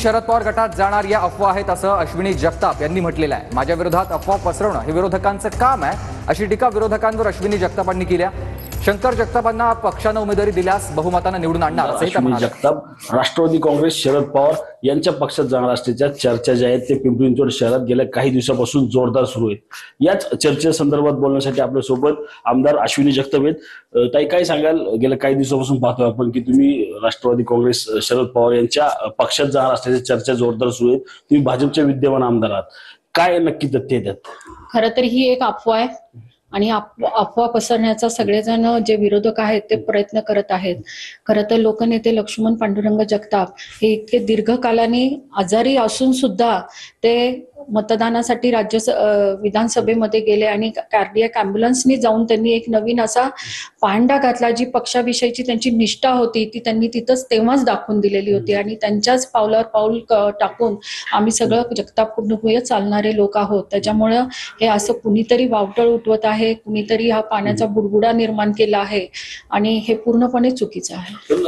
शरद पवार गटात जाणार या अफवा आहेत असं अश्विनी जगताप यांनी म्हटलेलं आहे। माझ्या विरोधात अफवा पसरवणं हे विरोधकांचं काम आहे अशी टीका विरोधकांवर अश्विनी जगतापांनी केली आहे। शंकर जगतापांना पक्षानं उमेदवारी दिल्यास बहुमतानं निवडून आणणार असंही ते म्हणाले। जगताप राष्ट्रवादी काँग्रेस शरद पवार यांच्या पक्षात जाणार असल्याच्या चर्चा ज्या आहेत ते पिंपरी चिंचवड शहरात गेल्या काही दिवसापासून जोरदार सुरू आहेत। याच चर्चेसंदर्भात बोलण्यासाठी आपल्यासोबत आमदार अश्विनी जगताप आहेत। ताई, काय सांगाल, गेल्या काही दिवसापासून पाहतोय आपण की तुम्ही राष्ट्रवादी काँग्रेस शरद पवार यांच्या पक्षात जाणार असल्याच्या चर्चा जोरदार सुरू आहेत। तुम्ही भाजपचे विद्यमान आमदार आहात, काय नक्की तथ्य त्यात? खरं तर ही एक अफवा आहे आणि अफवा पसरण्याचा सगळेजण जे विरोधक आहेत ते प्रयत्न करत आहेत। खरं तर लोकनेते लक्ष्मण पांडुरंग जगताप हे इतके दीर्घकालाने आजारी असून सुद्धा ते मतदानासाठी विधानसभेमध्ये गेले आणि कार्डियक ॲम्ब्युलन्सनी जाऊन त्यांनी एक नवीन असा पांडा घातला। जी पक्षाविषयीची त्यांची निष्ठा होती ती त्यांनी तिथंच तेव्हाच दाखवून दिलेली होती आणि त्यांच्याच पावलावर पाऊल टाकून आम्ही सगळं जगताप कुटुंबीय चालणारे लोक आहोत। त्याच्यामुळे हे असं कुणीतरी वावटळ उठवत आहे, कुणीतरी हा पाण्याचा बुडबुडा निर्माण केला आहे आणि हे पूर्णपणे चुकीचं आहे।